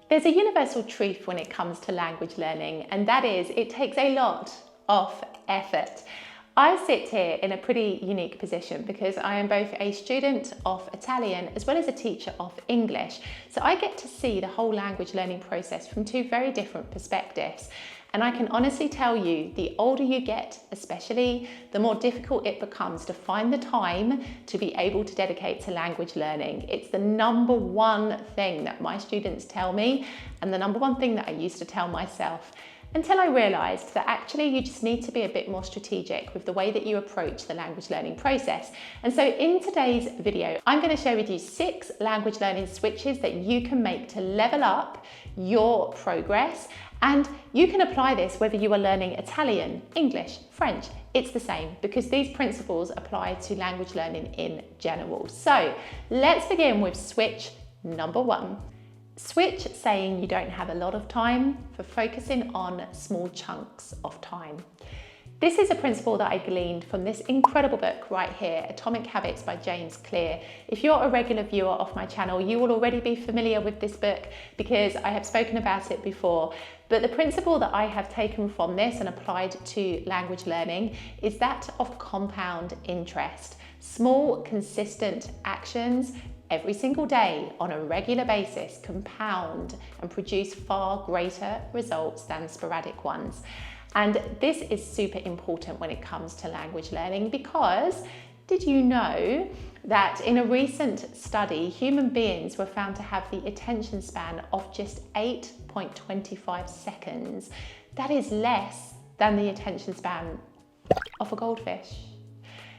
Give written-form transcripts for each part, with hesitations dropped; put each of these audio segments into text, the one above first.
There's a universal truth when it comes to language learning, and that is it takes a lot of effort. I sit here in a pretty unique position because I am both a student of Italian as well as a teacher of English. So I get to see the whole language learning process from two very different perspectives. And I can honestly tell you, the older you get, especially, the more difficult it becomes to find the time to be able to dedicate to language learning. It's the number one thing that my students tell me, and the number one thing that I used to tell myself, until I realised that actually you just need to be a bit more strategic with the way that you approach the language learning process. And so in today's video, I'm going to share with you 6 language learning switches that you can make to level up your progress. And you can apply this whether you are learning Italian, English, French. It's the same because these principles apply to language learning in general. So let's begin with switch number 1. Switch saying you don't have a lot of time for focusing on small chunks of time. This is a principle that I gleaned from this incredible book right here, Atomic Habits by James Clear. If you're a regular viewer of my channel, you will already be familiar with this book because I have spoken about it before. But the principle that I have taken from this and applied to language learning is that of compound interest. Small, consistent actions every single day on a regular basis compound and produce far greater results than sporadic ones. And this is super important when it comes to language learning because did you know that in a recent study, human beings were found to have the attention span of just 8.25 seconds. That is less than the attention span of a goldfish.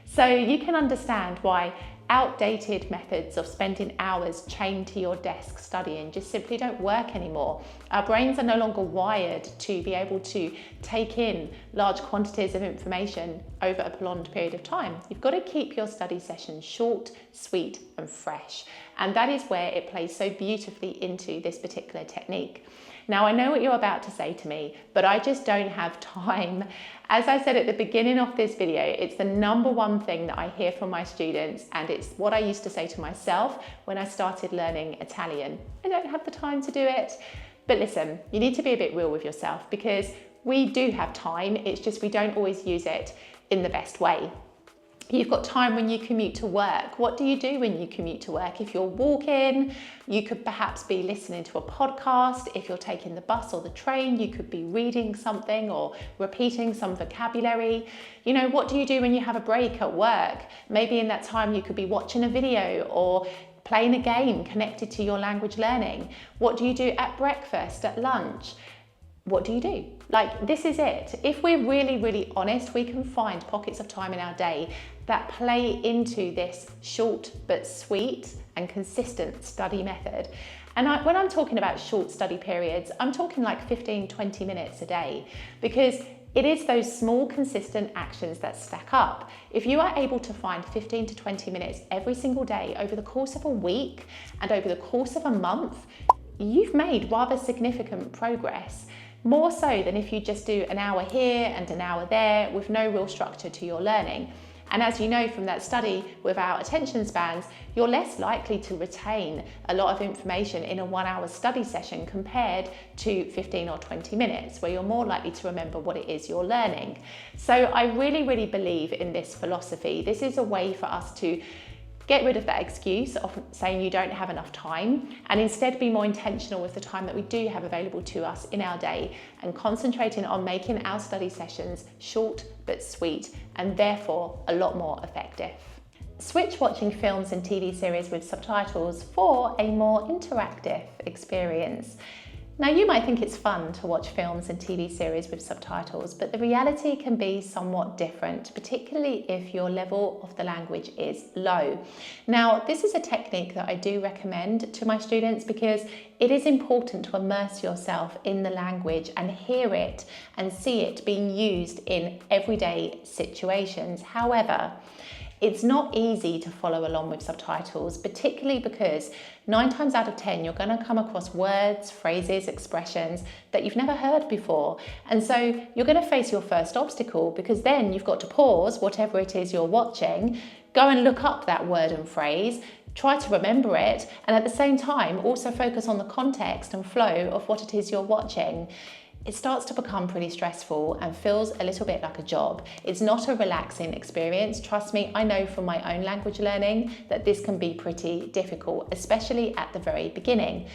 So you can understand why outdated methods of spending hours chained to your desk studying just simply don't work anymore. Our brains are no longer wired to be able to take in large quantities of information over a prolonged period of time. You've got to keep your study sessions short, sweet, and fresh. And that is where it plays so beautifully into this particular technique. Now, I know what you're about to say to me, but I just don't have time. As I said at the beginning of this video, it's the number one thing that I hear from my students, and it's what I used to say to myself when I started learning Italian. I don't have the time to do it. But listen, you need to be a bit real with yourself because we do have time, it's just we don't always use it in the best way. You've got time when you commute to work. What do you do when you commute to work? If you're walking, you could perhaps be listening to a podcast. If you're taking the bus or the train, you could be reading something or repeating some vocabulary. You know, what do you do when you have a break at work? Maybe in that time you could be watching a video or playing a game connected to your language learning. What do you do at breakfast, at lunch? What do you do? Like, this is it. If we're really, really honest, we can find pockets of time in our day that play into this short but sweet and consistent study method. And when I'm talking about short study periods, I'm talking like 15-20 minutes a day because it is those small consistent actions that stack up. If you are able to find 15 to 20 minutes every single day over the course of a week and over the course of a month, you've made rather significant progress. More so than if you just do an hour here and an hour there with no real structure to your learning. And as you know from that study, with our attention spans, you're less likely to retain a lot of information in a 1-hour study session compared to 15 or 20 minutes, where you're more likely to remember what it is you're learning. So I really, really believe in this philosophy. This is a way for us to get rid of that excuse of saying you don't have enough time and instead be more intentional with the time that we do have available to us in our day and concentrating on making our study sessions short but sweet and therefore a lot more effective. Switch watching films and TV series with subtitles for a more interactive experience. Now, you might think it's fun to watch films and TV series with subtitles, but the reality can be somewhat different, particularly if your level of the language is low. Now, this is a technique that I do recommend to my students because it is important to immerse yourself in the language and hear it and see it being used in everyday situations. However, it's not easy to follow along with subtitles, particularly because 9 times out of 10, you're going to come across words, phrases, expressions that you've never heard before. And so you're going to face your first obstacle because then you've got to pause whatever it is you're watching, go and look up that word and phrase, try to remember it, and at the same time also focus on the context and flow of what it is you're watching, it starts to become pretty stressful and feels a little bit like a job. It's not a relaxing experience. Trust me, I know from my own language learning that this can be pretty difficult, especially at the very beginning.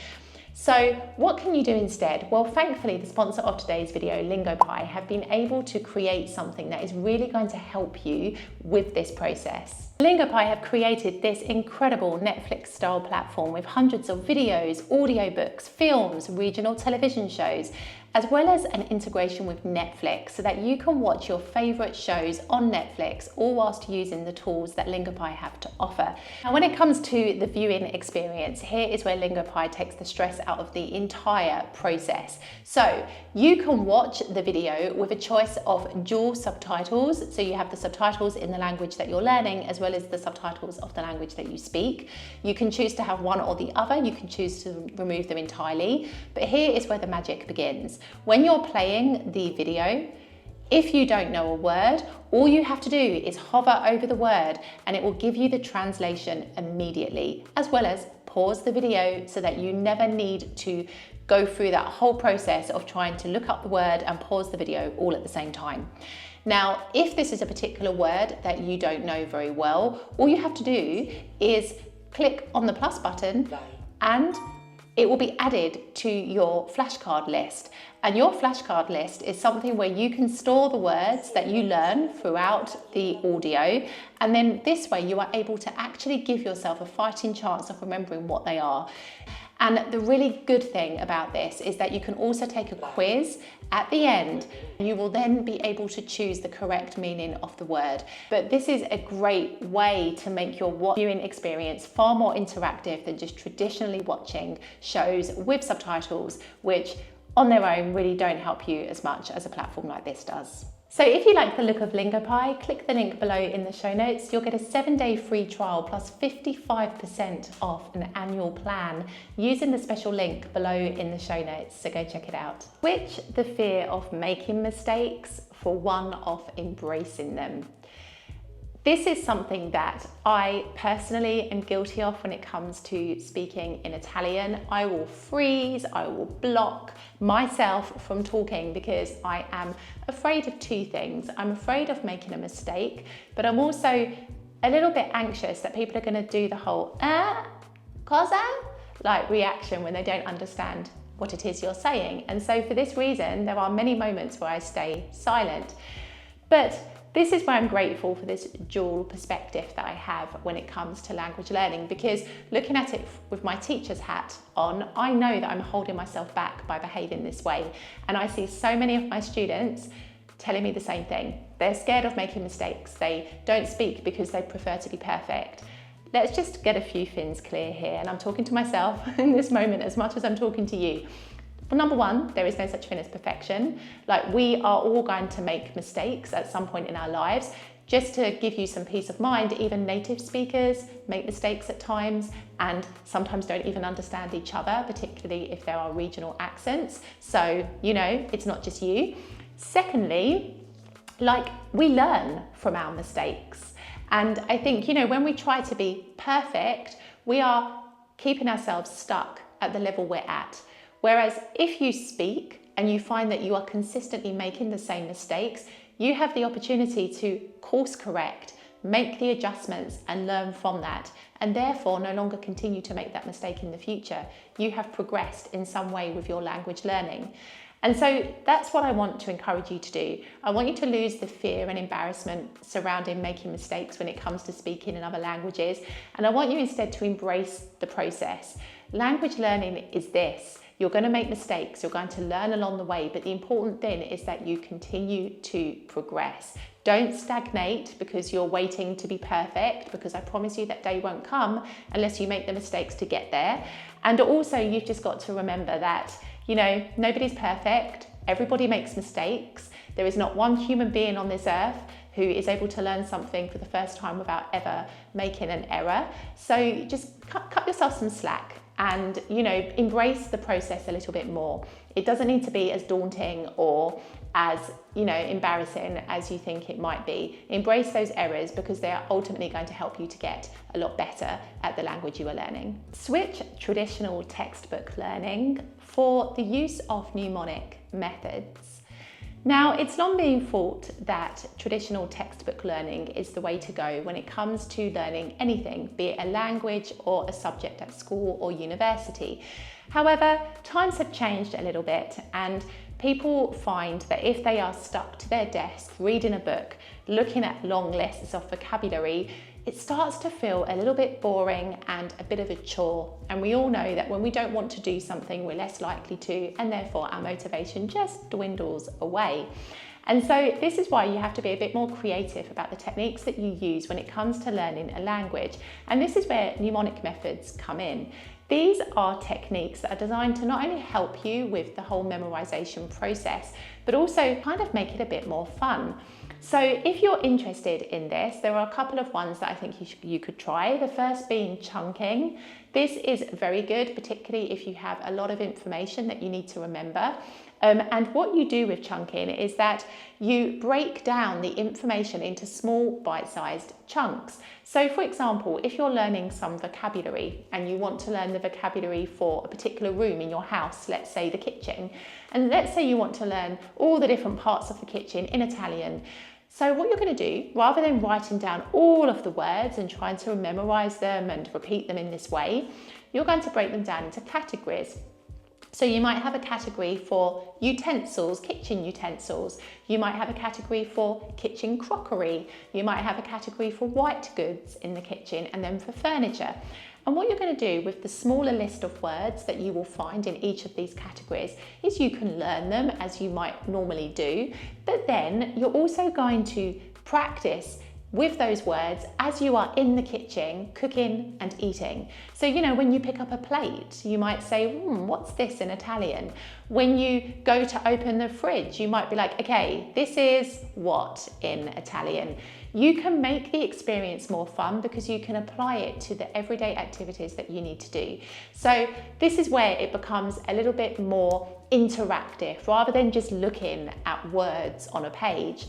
So what can you do instead? Well, thankfully, the sponsor of today's video, Lingopie, have been able to create something that is really going to help you with this process. Lingopie have created this incredible Netflix-style platform with hundreds of videos, audiobooks, films, regional television shows, as well as an integration with Netflix so that you can watch your favourite shows on Netflix, all whilst using the tools that Lingopie have to offer. Now, when it comes to the viewing experience, here is where Lingopie takes the stress out of the entire process. So you can watch the video with a choice of dual subtitles. So you have the subtitles in the language that you're learning, as well as the subtitles of the language that you speak. You can choose to have one or the other. You can choose to remove them entirely. But here is where the magic begins. When you're playing the video, if you don't know a word, all you have to do is hover over the word and it will give you the translation immediately, as well as pause the video so that you never need to go through that whole process of trying to look up the word and pause the video all at the same time. Now, if this is a particular word that you don't know very well, all you have to do is click on the plus button and it will be added to your flashcard list. And your flashcard list is something where you can store the words that you learn throughout the audio. And then this way you are able to actually give yourself a fighting chance of remembering what they are. And the really good thing about this is that you can also take a quiz at the end. You will then be able to choose the correct meaning of the word. But this is a great way to make your viewing experience far more interactive than just traditionally watching shows with subtitles, which on their own really don't help you as much as a platform like this does. So if you like the look of Lingopie, click the link below in the show notes. You'll get a 7-day free trial plus 55% off an annual plan using the special link below in the show notes, so go check it out. Switch the fear of making mistakes for one of embracing them. This is something that I personally am guilty of when it comes to speaking in Italian. I will freeze, I will block myself from talking because I am afraid of two things. I'm afraid of making a mistake, but I'm also a little bit anxious that people are going to do the whole cosa like reaction when they don't understand what it is you're saying. And so for this reason, there are many moments where I stay silent. But this is where I'm grateful for this dual perspective that I have when it comes to language learning, because looking at it with my teacher's hat on, I know that I'm holding myself back by behaving this way. And I see so many of my students telling me the same thing. They're scared of making mistakes. They don't speak because they prefer to be perfect. Let's just get a few things clear here. And I'm talking to myself in this moment as much as I'm talking to you. Well, number one, there is no such thing as perfection. Like, we are all going to make mistakes at some point in our lives. Just to give you some peace of mind, even native speakers make mistakes at times and sometimes don't even understand each other, particularly if there are regional accents. So, you know, it's not just you. Secondly, like, we learn from our mistakes. And I think, you know, when we try to be perfect, we are keeping ourselves stuck at the level we're at. Whereas if you speak and you find that you are consistently making the same mistakes, you have the opportunity to course correct, make the adjustments and learn from that, and therefore no longer continue to make that mistake in the future. You have progressed in some way with your language learning. And so that's what I want to encourage you to do. I want you to lose the fear and embarrassment surrounding making mistakes when it comes to speaking in other languages. And I want you instead to embrace the process. Language learning is this. You're going to make mistakes, you're going to learn along the way, but the important thing is that you continue to progress. Don't stagnate because you're waiting to be perfect, because I promise you that day won't come unless you make the mistakes to get there. And also, you've just got to remember that, you know, nobody's perfect, everybody makes mistakes. There is not one human being on this earth who is able to learn something for the first time without ever making an error. So just cut yourself some slack. and, you know, embrace the process a little bit more. It doesn't need to be as daunting or as, you know, embarrassing as you think it might be. Embrace those errors because they are ultimately going to help you to get a lot better at the language you are learning. Switch traditional textbook learning for the use of mnemonic methods. Now, it's long been thought that traditional textbook learning is the way to go when it comes to learning anything, be it a language or a subject at school or university. However, times have changed a little bit, and people find that if they are stuck to their desk, reading a book, looking at long lists of vocabulary, it starts to feel a little bit boring and a bit of a chore. And we all know that when we don't want to do something, we're less likely to, and therefore our motivation just dwindles away. And so this is why you have to be a bit more creative about the techniques that you use when it comes to learning a language. And this is where mnemonic methods come in. These are techniques that are designed to not only help you with the whole memorization process, but also kind of make it a bit more fun. So if you're interested in this, there are a couple of ones that I think you could try. The first being chunking. This is very good, particularly if you have a lot of information that you need to remember. And what you do with chunking is that you break down the information into small bite-sized chunks. So for example, if you're learning some vocabulary and you want to learn the vocabulary for a particular room in your house, let's say the kitchen, and let's say you want to learn all the different parts of the kitchen in Italian. So what you're going to do, rather than writing down all of the words and trying to memorize them and repeat them in this way, you're going to break them down into categories. So you might have a category for utensils, kitchen utensils. You might have a category for kitchen crockery. You might have a category for white goods in the kitchen, and then for furniture. And what you're going to do with the smaller list of words that you will find in each of these categories is you can learn them as you might normally do, but then you're also going to practice with those words as you are in the kitchen cooking and eating. So, you know, when you pick up a plate, you might say, what's this in Italian? When you go to open the fridge, you might be like, okay, this is what in Italian? You can make the experience more fun because you can apply it to the everyday activities that you need to do. So this is where it becomes a little bit more interactive rather than just looking at words on a page.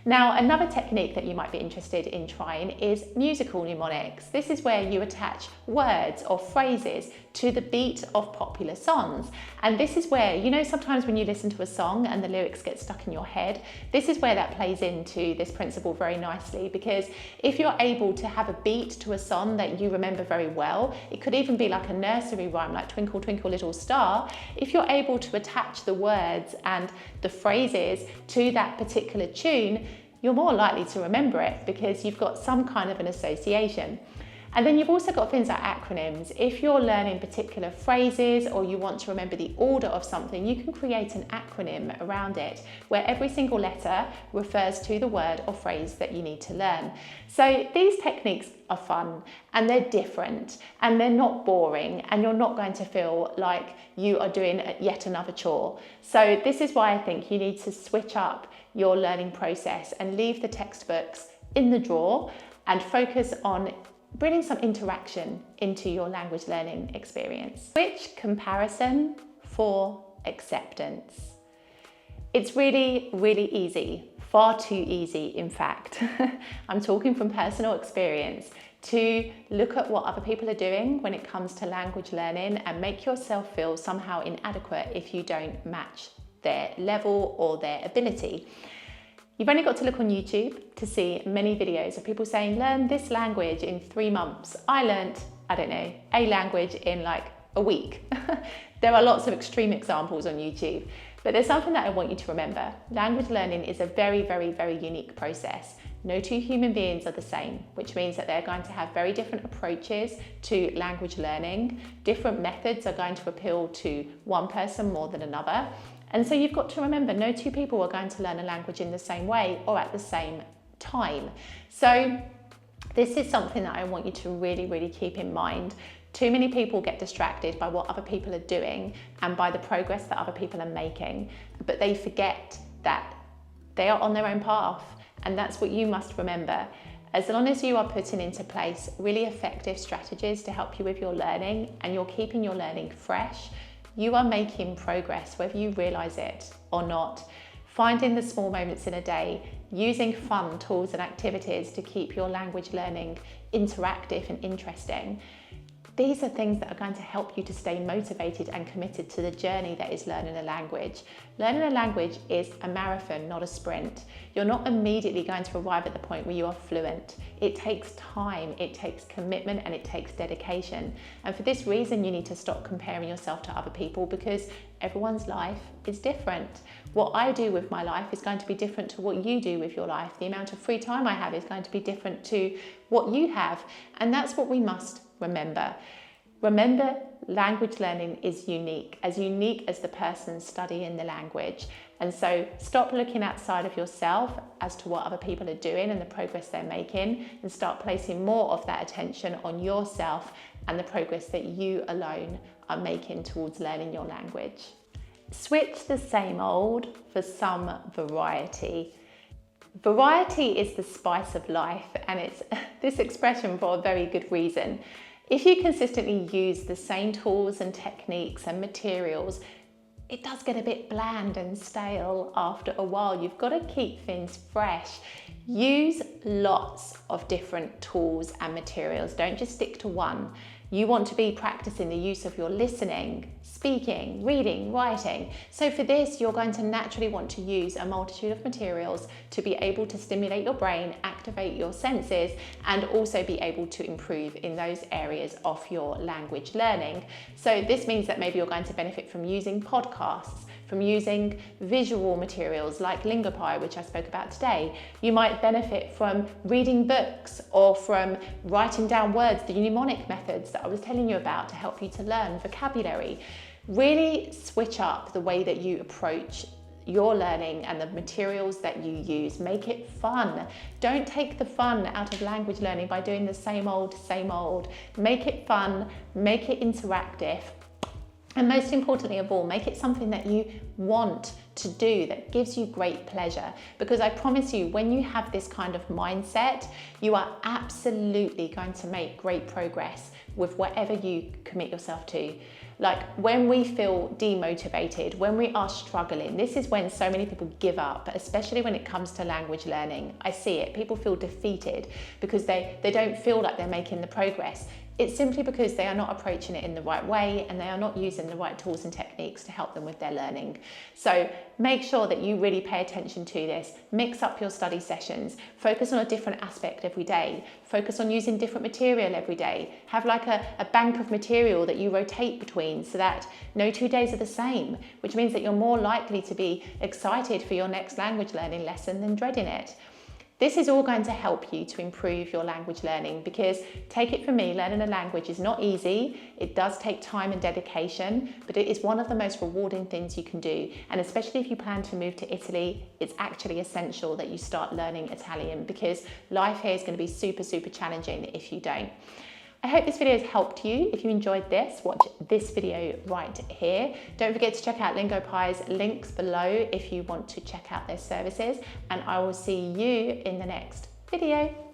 Now, another technique that you might be interested in trying is musical mnemonics. This is where you attach words or phrases to the beat of popular songs. And this is where, you know, sometimes when you listen to a song and the lyrics get stuck in your head, this is where that plays into this principle very nicely, because if you're able to have a beat to a song that you remember very well, it could even be like a nursery rhyme, like Twinkle, Twinkle, Little Star. If you're able to attach the words and the phrases to that particular tune, you're more likely to remember it because you've got some kind of an association. And then you've also got things like acronyms. If you're learning particular phrases or you want to remember the order of something, you can create an acronym around it where every single letter refers to the word or phrase that you need to learn. So these techniques are fun and they're different and they're not boring, and you're not going to feel like you are doing yet another chore. So this is why I think you need to switch up your learning process and leave the textbooks in the drawer and focus on bringing some interaction into your language learning experience. Switch comparison for acceptance. It's really, really easy, far too easy in fact. I'm talking from personal experience, to look at what other people are doing when it comes to language learning and make yourself feel somehow inadequate if you don't match their level or their ability. You've only got to look on YouTube to see many videos of people saying, learn this language in 3 months. I learned, I don't know, a language in like a week. There are lots of extreme examples on YouTube, but there's something that I want you to remember. Language learning is a very, very, very unique process. No two human beings are the same, which means that they're going to have very different approaches to language learning. Different methods are going to appeal to one person more than another. And so you've got to remember, no two people are going to learn a language in the same way or at the same time. So this is something that I want you to really, really keep in mind. Too many people get distracted by what other people are doing and by the progress that other people are making, but they forget that they are on their own path, and that's what you must remember. As long as you are putting into place really effective strategies to help you with your learning and you're keeping your learning fresh, you are making progress, whether you realize it or not. Finding the small moments in a day, using fun tools and activities to keep your language learning interactive and interesting. These are things that are going to help you to stay motivated and committed to the journey that is learning a language. Learning a language is a marathon, not a sprint. You're not immediately going to arrive at the point where you are fluent. It takes time, it takes commitment, and it takes dedication. And for this reason, you need to stop comparing yourself to other people, because everyone's life is different. What I do with my life is going to be different to what you do with your life. The amount of free time I have is going to be different to what you have. And that's what we must remember. Remember, language learning is unique as the person studying the language. And so stop looking outside of yourself as to what other people are doing and the progress they're making, and start placing more of that attention on yourself and the progress that you alone are making towards learning your language. Switch the same old for some variety. Variety is the spice of life, and it's this expression for a very good reason. If you consistently use the same tools and techniques and materials, it does get a bit bland and stale after a while. You've got to keep things fresh. Use lots of different tools and materials. Don't just stick to one. You want to be practicing the use of your listening, speaking, reading, writing. So for this, you're going to naturally want to use a multitude of materials to be able to stimulate your brain, activate your senses, and also be able to improve in those areas of your language learning. So this means that maybe you're going to benefit from using podcasts, from using visual materials like Lingopie, which I spoke about today. You might benefit from reading books or from writing down words, the mnemonic methods that I was telling you about to help you to learn vocabulary. Really switch up the way that you approach your learning and the materials that you use. Make it fun. Don't take the fun out of language learning by doing the same old, same old. Make it fun, make it interactive. And most importantly of all, make it something that you want to do, that gives you great pleasure. Because I promise you, when you have this kind of mindset, you are absolutely going to make great progress with whatever you commit yourself to. Like when we feel demotivated, when we are struggling, this is when so many people give up, especially when it comes to language learning. I see it. People feel defeated because they don't feel like they're making the progress. It's simply because they are not approaching it in the right way and they are not using the right tools and techniques to help them with their learning. So make sure that you really pay attention to this. Mix up your study sessions. Focus on a different aspect every day. Focus on using different material every day. Have like a bank of material that you rotate between so that no 2 days are the same, which means that you're more likely to be excited for your next language learning lesson than dreading it. This is all going to help you to improve your language learning, because take it from me, learning a language is not easy. It does take time and dedication, but it is one of the most rewarding things you can do. And especially if you plan to move to Italy, it's actually essential that you start learning Italian, because life here is going to be super, super challenging if you don't. I hope this video has helped you. If you enjoyed this, watch this video right here. Don't forget to check out Lingopie's links below if you want to check out their services, and I will see you in the next video.